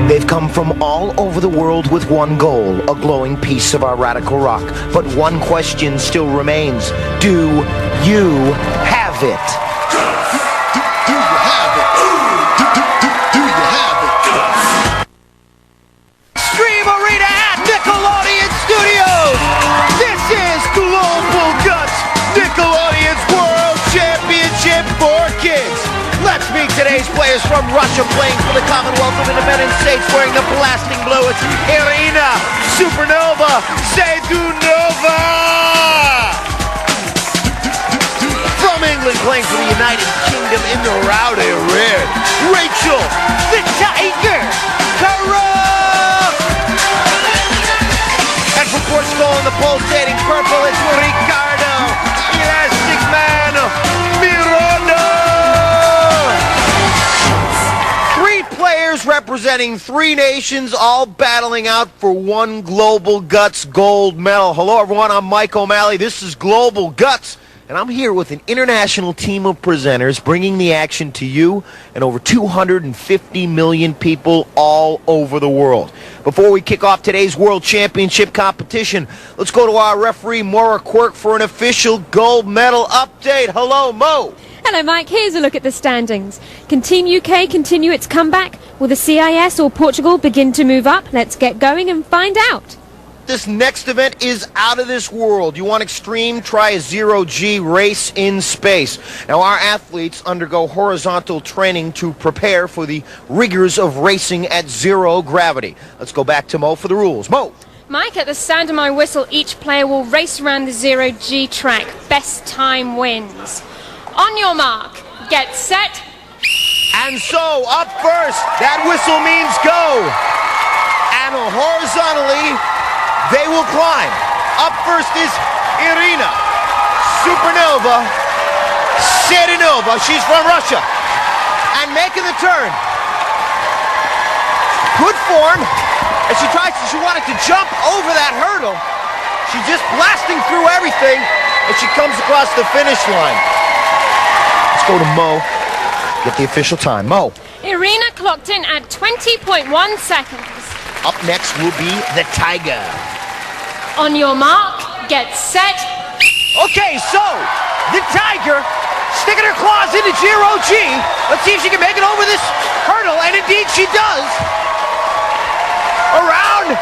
They've come from all over the world with one goal, a glowing piece of our radical rock. But one question still remains. Do you have it? Do you have it? Do you have it? Stream Arena at Nickelodeon Studios! This is Global Guts, Nickelodeon's World Championship for Kids! Let's meet today's players from Russia playing for the Commonwealth of Independent States wearing the blasting blue. It's Irina Supernova Saydunova! From England playing for the United Kingdom in the rowdy red, Rachel the Tiger Kara! And from Portugal in the pulsating purple, it's Ricardo Elastic Man Miranda! Players representing three nations, all battling out for one Global Guts gold medal. Hello everyone, I'm Mike O'Malley. This is Global Guts, and I'm here with an international team of presenters bringing the action to you and over 250 million people all over the world. Before we kick off today's World Championship competition, let's go to our referee, Maura Quirk, for an official gold medal update. Hello, Mo. Hello, Mike. Here's a look at the standings. Can Team UK continue its comeback? Will the CIS or Portugal begin to move up? Let's get going and find out. This next event is out of this world. You want extreme? Try a zero-G race in space. Now, our athletes undergo horizontal training to prepare for the rigors of racing at zero gravity. Let's go back to Mo for the rules. Mo! Mike, at the sound of my whistle, each player will race around the zero-G track. Best time wins. On your mark, get set. And so, up first, that whistle means go. And horizontally, they will climb. Up first is Irina Supernova Saydunova. She's from Russia. And making the turn. Good form. As she wanted to jump over that hurdle. She's just blasting through everything as she comes across the finish line. Let's go to Mo. Get the official time. Mo. Irina clocked in at 20.1 seconds. Up next will be the Tiger. On your mark, get set. Okay, so the Tiger sticking her claws into zero-G. Let's see if she can make it over this hurdle, and indeed she does. Around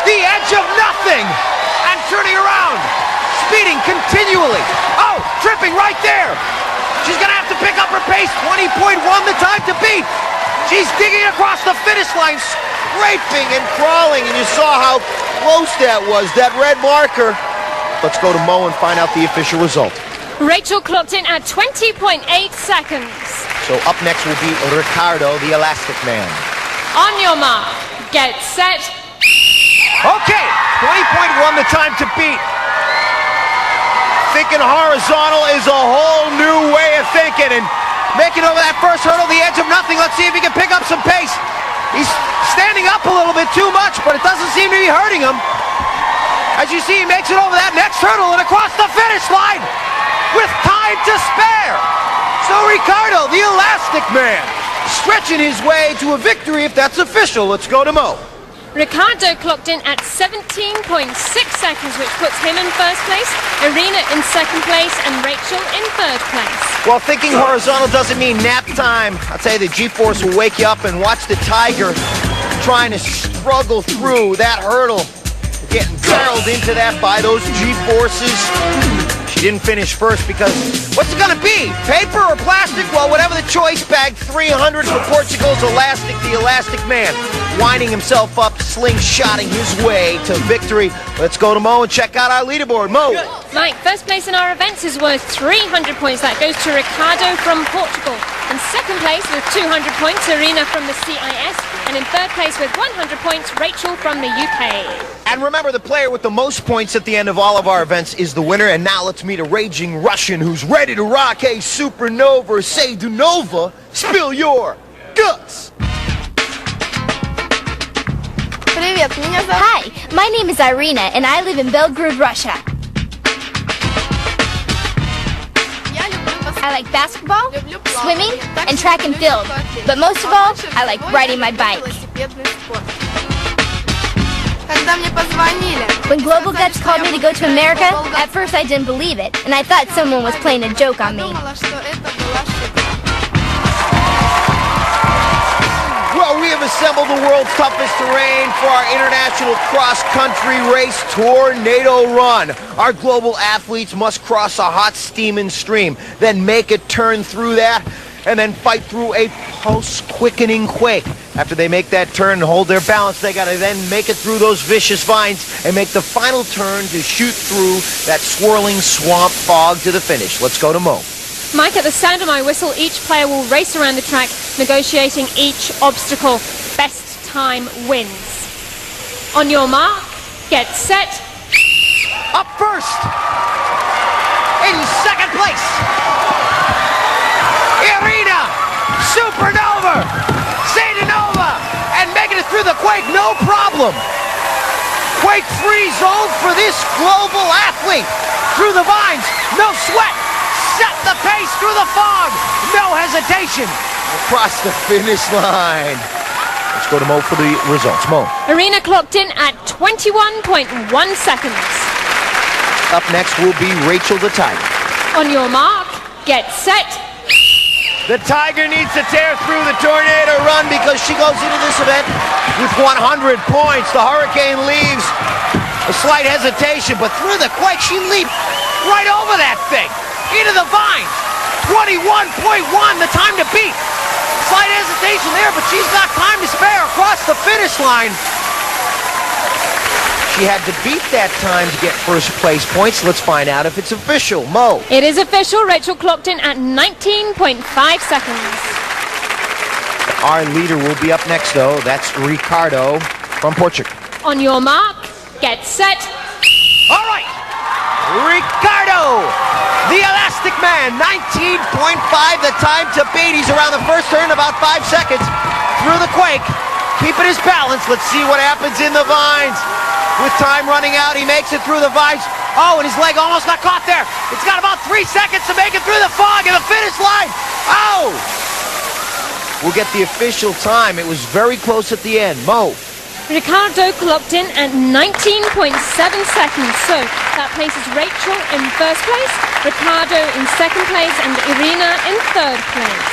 the edge of nothing and turning around, speeding continually. Oh, tripping right there. She's going to have to pick up her pace. 20.1 the time to beat. She's digging across the finish line, scraping and crawling, and you saw how close that was, that red marker. Let's go to Mo and find out the official result. Rachel clocked in at 20.8 seconds. So up next will be Ricardo, the Elastic Man. On your mark, get set. Okay, 20.1 the time to beat. Thinking horizontal is a whole new way of thinking, and making over that first hurdle, the edge of nothing. Let's see if he can pick up some pace. He's standing up a little bit too much, but it doesn't seem to be hurting him. As you see, he makes it over that next hurdle and across the finish line with time to spare. So Ricardo, the Elastic Man, stretching his way to a victory if that's official. Let's go to Mo. Ricardo clocked in at 17.6 seconds, which puts him in first place, Irina in second place, and Rachel in third place. Well, thinking horizontal doesn't mean nap time. I'll tell you, the G-force will wake you up, and watch the Tiger trying to struggle through that hurdle, getting barreled into that by those G-forces. She didn't finish first because, what's it gonna be? Paper or plastic? Well, whatever the choice, bag 300 for Portugal's Elastic, the Elastic Man, winding himself up, slingshotting his way to victory. Let's go to Mo and check out our leaderboard. Mo. Mike, first place in our events is worth 300 points. That goes to Ricardo from Portugal. And second place with 200 points, Irina from the CIS. And in third place with 100 points, Rachel from the UK. And remember, the player with the most points at the end of all of our events is the winner. And now let's meet a raging Russian who's ready to rock. Hey, Supernova Saydunova, spill your guts. Привет, меня зовут... Hi, my name is Irina, and I live in Belgrade, Russia. Я люблю I like basketball, люблю swimming, плавание, and track and люблю field. хоккей. But most of А all, больше I like всего riding я my люблю bike. велосипед. бедный спорт. Когда мне позвонили, When Global Guts called me to go to America, at first I didn't believe it, and I thought someone was playing a joke on me. думала, что это была шутка. Well, we have assembled the world's toughest terrain for our international cross-country race Tornado Run. Our global athletes must cross a hot steaming stream, then make a turn through that, and then fight through a pulse-quickening quake. After they make that turn and hold their balance, they gotta then make it through those vicious vines and make the final turn to shoot through that swirling swamp fog to the finish. Let's go to Mo. Mike, at the sound of my whistle, each player will race around the track, negotiating each obstacle. Best time wins. On your mark, get set. Up first, in second place, Irina Supernova, Sadanova, and making it through the quake, no problem. Quake-free zone for this global athlete. Through the vines, no sweat. Set the pace through the fog. No hesitation. Across the finish line. Let's go to Mo for the results. Mo. Irina clocked in at 21.1 seconds. Up next will be Rachel the Tiger. On your mark, get set. The Tiger needs to tear through the Tornado Run because she goes into this event with 100 points. The Hurricane leaves a slight hesitation, but through the quake, she leaped right over that thing. Into the vine. 21.1, the time to beat. Slight hesitation there, but she's got time to spare across the finish line. She had to beat that time to get first place points. Let's find out if it's official. Mo. It is official. Rachel clocked in at 19.5 seconds. Our leader will be up next, though. That's Ricardo from Portugal. On your mark, get set. All right. Ricardo, the Elastic Man, 19.5, the time to beat. He's around the first turn, about 5 seconds through the quake. Keeping his balance. Let's see what happens in the vines. With time running out, he makes it through the vines. Oh, and his leg almost got caught there. It's got about 3 seconds to make it through the fog and the finish line. Oh! We'll get the official time. It was very close at the end. Mo. Ricardo clocked in at 19.7 seconds. So that places Rachel in first place, Ricardo in second place, and Irina in third place.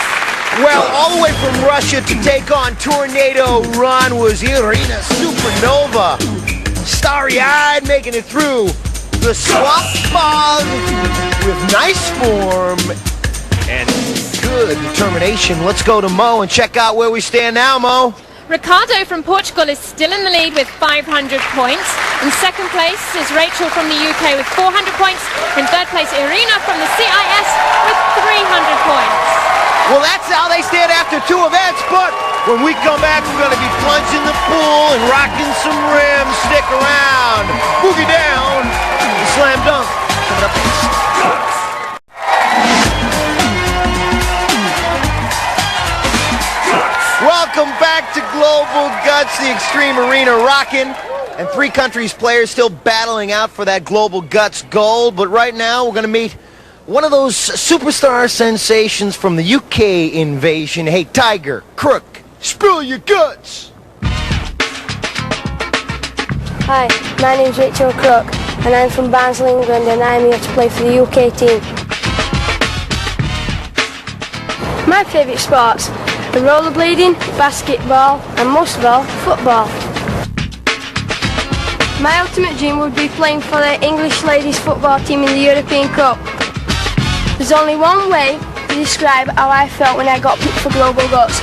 Well, all the way from Russia to take on Tornado Run was Irina Supernova. Starry-eyed, making it through the swamp fog with nice form and good determination. Let's go to Mo and check out where we stand now, Mo. Ricardo from Portugal is still in the lead with 500 points. In second place is Rachel from the UK with 400 points. In third place, Irina from the CIS with 300 points. Well, that's how they stand after 2 events, but when we come back, we're going to be plunging the pool and rocking some rims. Stick around. Boogie down. The slam dunk. Coming up next. Welcome back to Global Guts, the Extreme Arena rocking. And 3 countries players still battling out for that Global Guts gold. But right now, we're going to meet one of those superstar sensations from the UK invasion. Hey, Tiger, Crook, spill your guts. Hi, my name's Rachel Crook and I'm from Barnsley, England, and I'm here to play for the UK team. My favourite sports are rollerblading, basketball and most of all, football. My ultimate dream would be playing for the English ladies football team in the European Cup. There's only one way to describe how I felt when I got picked for Global Guts.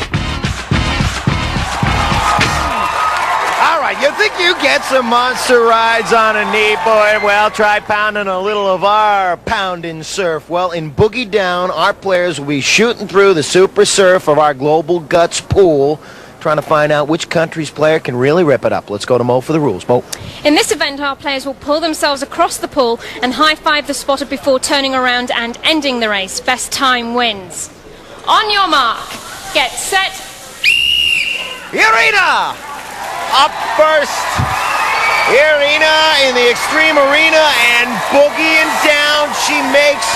All right, you think you get some monster rides on a knee, boy? Well, try pounding a little of our pounding surf. Well, in Boogie Down, our players will be shooting through the super surf of our Global Guts pool, trying to find out which country's player can really rip it up. Let's go to Mo for the rules. Mo. In this event, our players will pull themselves across the pool and high-five the spotter before turning around and ending the race. Best time wins. On your mark, get set. Irina! Up first. Irina in the Extreme Arena and boogieing down. She makes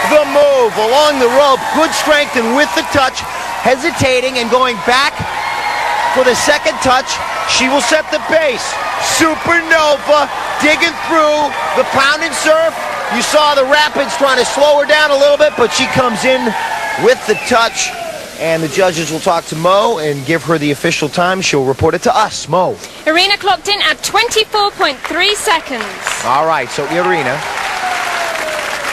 the move along the rope. Good strength and with the touch. Hesitating and going back for the second touch. She will set the pace. Supernova digging through the pound and surf. You saw the Rapids trying to slow her down a little bit, but she comes in with the touch. And the judges will talk to Mo and give her the official time. She'll report it to us. Mo. Irina clocked in at 24.3 seconds. All right, so Irina.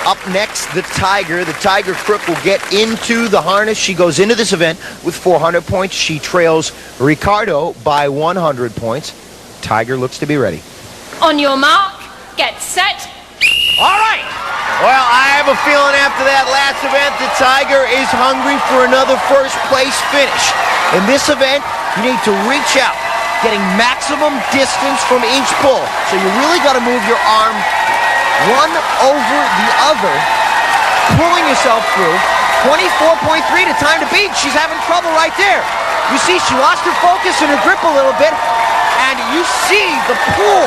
Up next, the Tiger. The Tiger Crook will get into the harness. She goes into this event with 400 points. She trails Ricardo by 100 points. Tiger looks to be ready. On your mark, get set. All right. Well, I have a feeling after that last event, the Tiger is hungry for another first-place finish. In this event, you need to reach out, getting maximum distance from each pull. So you really got to move your arm one over the other, pulling yourself through. 24.3 to time to beat. She's having trouble right there. You see, she lost her focus and her grip a little bit, and you see the pull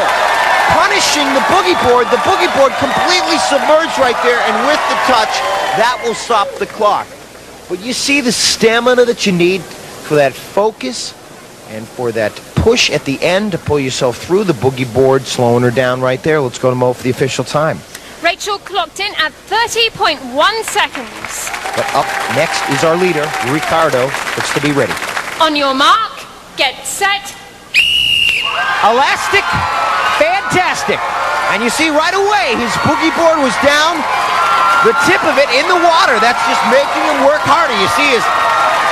punishing the boogie board. The boogie board completely submerged right there, and with the touch, that will stop the clock. But you see the stamina that you need for that focus and for that push at the end to pull yourself through the boogie board, slowing her down right there. Let's go to Mo for the official time. Rachel clocked in at 30.1 seconds. But up next is our leader, Ricardo. Looks to be ready. On your mark, get set. Elastic, fantastic. And you see right away his boogie board was down, the tip of it in the water. That's just making him work harder. You see his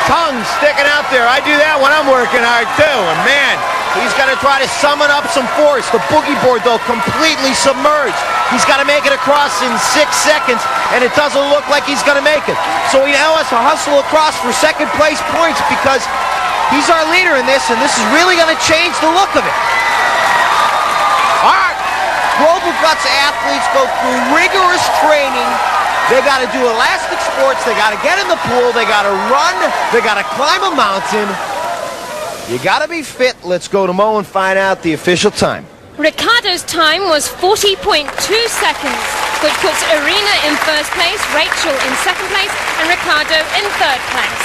tongue sticking out there. I do that when I'm working hard too. And man, he's got to try to summon up some force. The boogie board, though, completely submerged. He's got to make it across in 6 seconds, and it doesn't look like he's going to make it. So he now has to hustle across for second place points because he's our leader in this, and this is really going to change the look of it. All right, Global Guts athletes go through rigorous training. They got to do elastic sports. They got to get in the pool. They got to run. They got to climb a mountain. You got to be fit. Let's go to Mo and find out the official time. Ricardo's time was 40.2 seconds, which puts Irina in first place, Rachel in second place, and Ricardo in third place.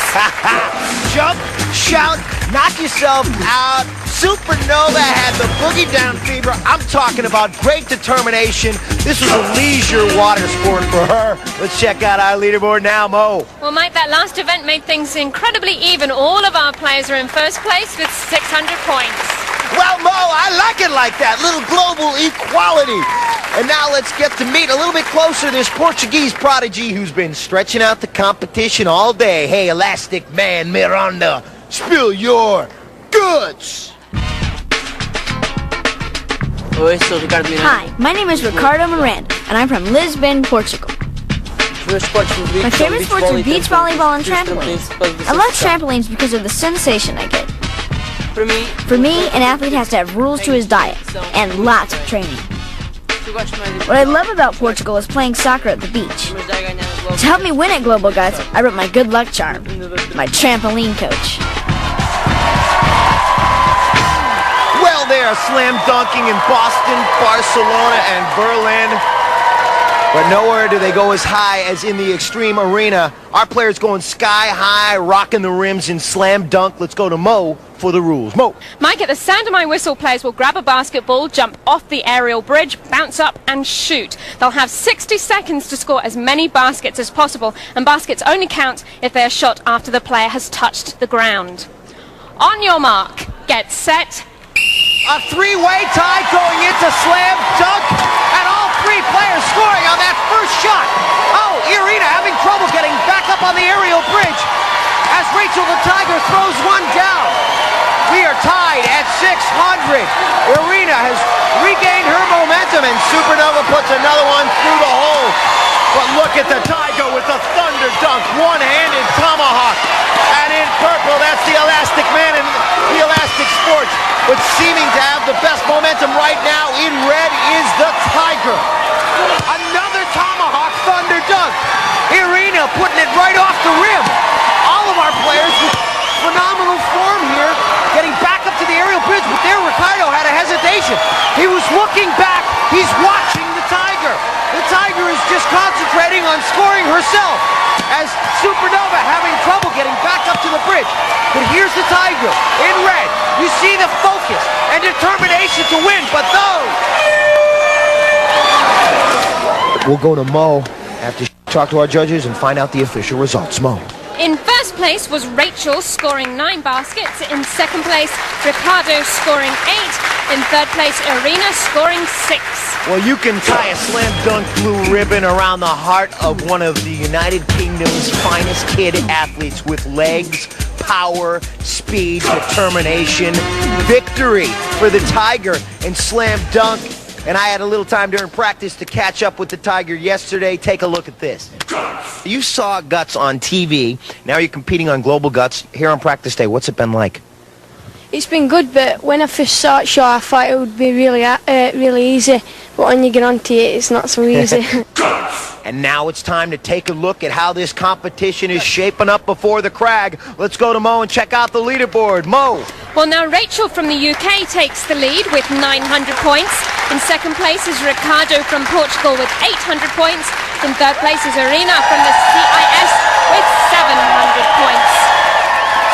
Jump, shout, knock yourself out. Supernova had the boogie down fever. I'm talking about great determination. This was a leisure water sport for her. Let's check out our leaderboard now, Mo. Well, Mike, that last event made things incredibly even. All of our players are in first place with 600 points. Well, Mo, I like it like that. Little global equality. And now let's get to meet a little bit closer this Portuguese prodigy who's been stretching out the competition all day. Hey, Elastic Man Miranda, spill your goods. Hi, my name is Ricardo Miranda, and I'm from Lisbon, Portugal. My favorite sports are beach volleyball and trampolines. I love trampolines because of the sensation I get. For me, an athlete has to have rules to his diet and lots of training. What I love about Portugal is playing soccer at the beach. To help me win at Global Guts, I wrote my good luck charm, my trampoline coach. Well, they are slam dunking in Boston, Barcelona, and Berlin. But nowhere do they go as high as in the Extreme Arena. Our players going sky high, rocking the rims in slam dunk. Let's go to Mo for the rules. Mo. Mike, at the sound of my whistle, players will grab a basketball, jump off the aerial bridge, bounce up and shoot. They'll have 60 seconds to score as many baskets as possible, and baskets only count if they are shot after the player has touched the ground. On your mark, get set. A three-way tie going into slam dunk, and all three players scoring on that first shot. Oh, Irina having trouble getting back up on the aerial bridge as Rachel the Tiger throws one down. We are tied at 600. Irina has regained her momentum, and Supernova puts another one through the hole. But look at the Tiger with the thunder dunk, one-handed tomahawk. And in purple, that's the Elastic Man and the Elastic Sports. But seeming to have the best momentum right now in red is the Tiger. Another tomahawk thunder dunk. Irina putting it right off the rim. All of our players with phenomenal form here, getting back up to the aerial bridge, but there Ricardo had a hesitation. He was looking back. He's watching the Tiger. The Tiger is just concentrating on scoring herself. as Supernova having trouble getting back up to the bridge. But here's the Tiger in red. You see the focus and determination to win, but those. We'll go to Mo after talk to our judges and find out the official results. Mo. In first place was Rachel, scoring 9 baskets. In second place, Ricardo, scoring 8. In third place, Irina, scoring 6. Well, you can tie a slam dunk blue ribbon around the heart of one of the United Kingdom's finest kid athletes with legs, power, speed, determination, victory for the Tiger in slam dunk. And I had a little time during practice to catch up with the Tiger yesterday. Take a look at this. You saw Guts on TV. Now you're competing on Global Guts here on practice day. What's it been like? It's been good, but when I first started show, I thought it would be really easy. But when you get onto it, it's not so easy. And now it's time to take a look at how this competition is shaping up before the Crag. Let's go to Mo and check out the leaderboard. Mo. Well, now Rachel from the UK takes the lead with 900 points. In second place is Ricardo from Portugal with 800 points. In third place is Irina from the CIS with 700 points.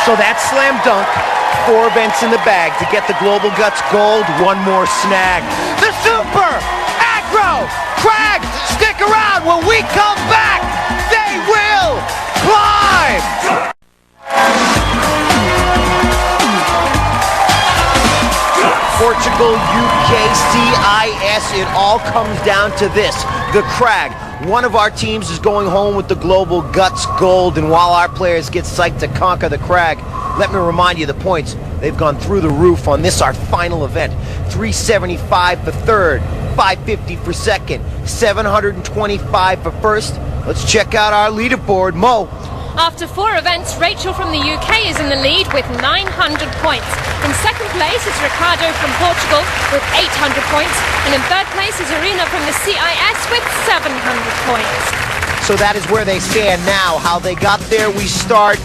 So that's slam dunk. 4 events in the bag to get the Global Guts Gold. One more snag. The Super Aggro Crag. Stick around when we come back. They will climb. Portugal, UK, CIS, it all comes down to this. The Crag. One of our teams is going home with the Global Guts Gold, and while our players get psyched to conquer the Crag, let me remind you the points. They've gone through the roof on this, our final event. 375 for third, 550 for second, 725 for first. Let's check out our leaderboard. Mo. After 4 events, Rachel from the UK is in the lead with 900 points. In second place is Ricardo from Portugal with 800 points. And in third place is Irina from the CIS with 700 points. So that is where they stand now. How they got there, we start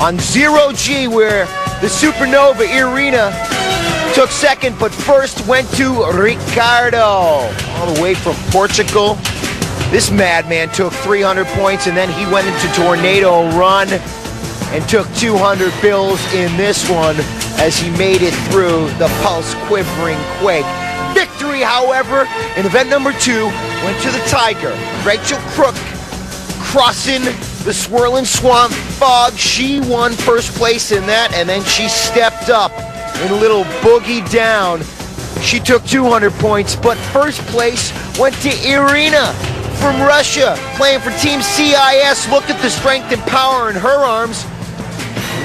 on 0G, where the Supernova Irina took second, but first went to Ricardo, all the way from Portugal. This madman took 300 points, and then he went into Tornado Run and took 200 bills in this one as he made it through the Pulse Quivering Quake. Victory, however, in event number 2 went to the Tiger. Rachel Crook crossing the Swirling Swamp Fog. She won first place in that, and then she stepped up in a little boogie down. She took 200 points, but first place went to Irina from Russia, playing for Team CIS. Look at the strength and power in her arms.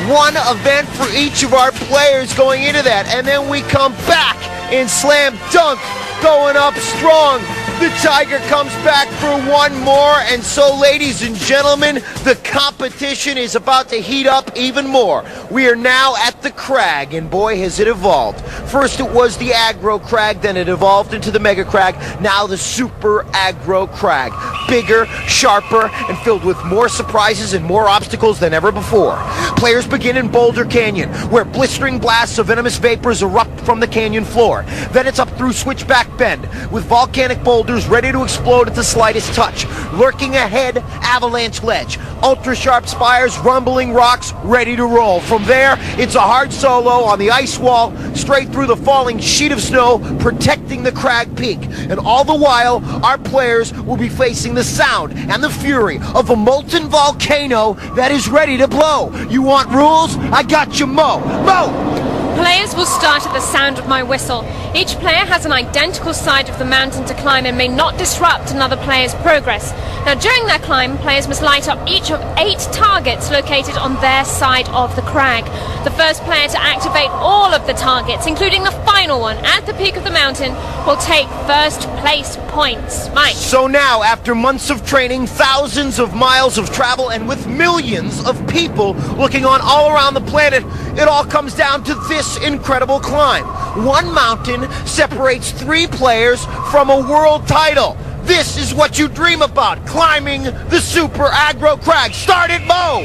One event for each of our players going into that, and then we come back in slam dunk, going up strong. The Tiger comes back for one more, and so, ladies and gentlemen, the competition is about to heat up even more. We are now at the Crag, and boy, has it evolved. First it was the Aggro Crag, then it evolved into the Mega Crag, now the Super Aggro Crag. Bigger, sharper, and filled with more surprises and more obstacles than ever before. Players begin in Boulder Canyon, where blistering blasts of venomous vapors erupt from the canyon floor. Then it's up through Switchback Bend, with volcanic boulders ready to explode at the slightest touch. Lurking ahead, Avalanche Ledge. Ultra-sharp spires, rumbling rocks, ready to roll. From there, it's a hard solo on the ice wall, straight through the falling sheet of snow, protecting the Crag Peak. And all the while, our players will be facing the sound and the fury of a molten volcano that is ready to blow. You want rules? I got you, Mo. Mo! Players will start at the sound of my whistle. Each player has an identical side of the mountain to climb and may not disrupt another player's progress. Now, during their climb, players must light up each of 8 targets located on their side of the crag. The first player to activate all of the targets, including the final one at the peak of the mountain, will take first place points. Mike. So now, after months of training, thousands of miles of travel, and with millions of people looking on all around the planet, it all comes down to this incredible climb. One mountain separates 3 players from a world title. This is what you dream about, climbing the Super Aggro Crag. Start it, Mo!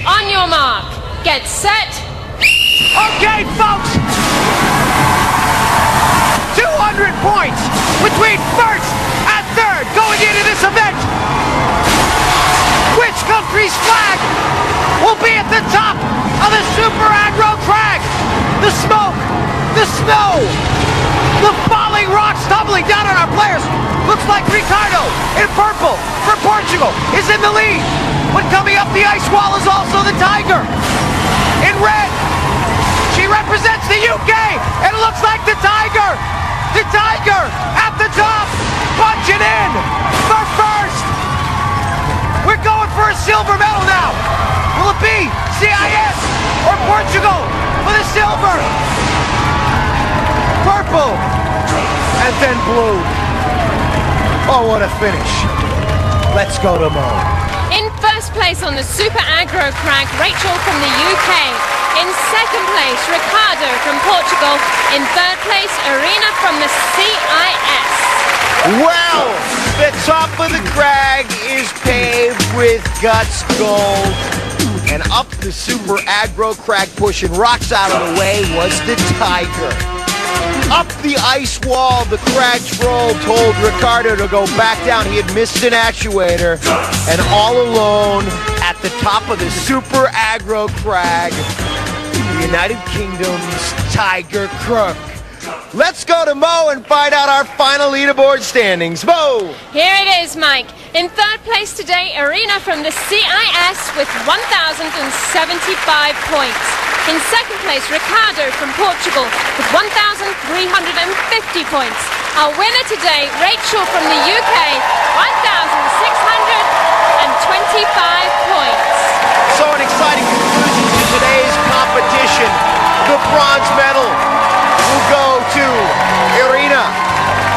On your mark, get set. Okay, folks! 200 points between first and third going into this event. be at the top of the Super Aggro Crag. The smoke, the snow, the falling rocks tumbling down on our players. Looks like Ricardo in purple for Portugal is in the lead. But coming up the ice wall is also the Tiger. In red, she represents the UK, and it looks like the Tiger at the top, punching in for first. We're going for a silver medal now. Will it be CIS or Portugal for the silver? Purple, and then blue. Oh, what a finish. Let's go to Mo. In first place on the Super Aggro Crag, Rachel from the UK. In second place, Ricardo from Portugal. In third place, Arena from the CIS. Well, the top of the crag is paved with Guts Gold. And up the Super Aggro Crag, pushing rocks out of the way, was the Tiger. Up the ice wall, the Crag Troll told Ricardo to go back down. He had missed an actuator. And all alone at the top of the Super Aggro Crag, the United Kingdom's Tiger Crook. Let's go to Mo and find out our final leaderboard standings. Mo! Here it is, Mike. In third place today, Arena from the CIS with 1,075 points. In second place, Ricardo from Portugal with 1,350 points. Our winner today, Rachel from the UK, 1,625 points. So an exciting conclusion to today's competition. The bronze medal will go to Irina,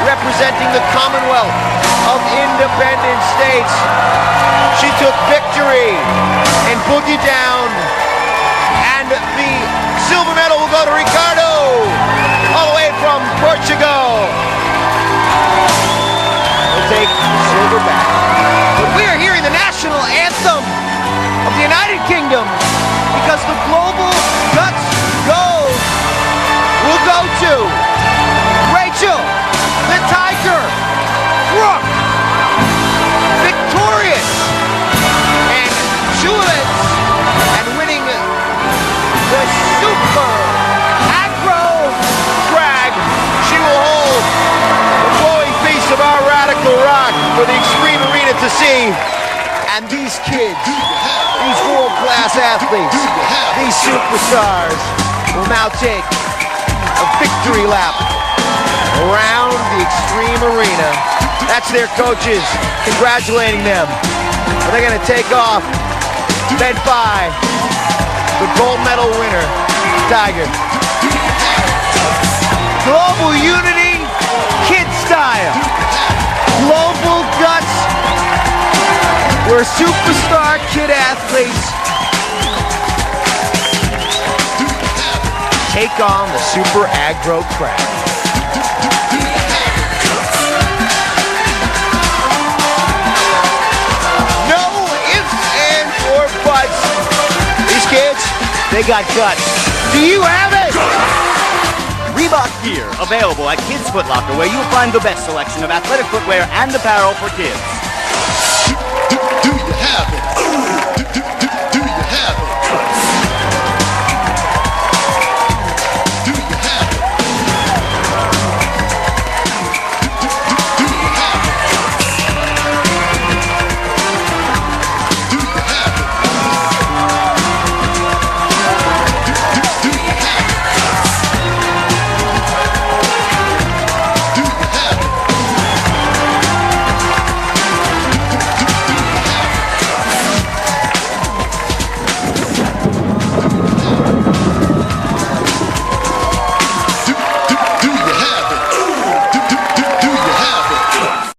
representing the Commonwealth of Independent States. She took victory in Boogie Down. And the silver medal will go to Ricardo, all the way from Portugal. We'll take the silver back. But we are hearing the national anthem of the United Kingdom because the Global Guts Gold will go to Rachel, the Tiger, Crook, victorious, and jubilant, and winning the Super Aggro Crag. She will hold the flowing piece of our radical rock for the Extreme Arena to see. And these kids, these world-class athletes, these superstars will now take a victory lap around the Extreme Arena. That's their coaches congratulating them. They're going to take off, led by the gold medal winner, Tiger. Global unity, kid style. Global Guts. We're superstar kid athletes. Take on the Super Aggro Crag. No ifs, ands, or buts. These kids, they got guts. Do you have it? Reebok gear, available at Kids Foot Locker, where you'll find the best selection of athletic footwear and apparel for kids.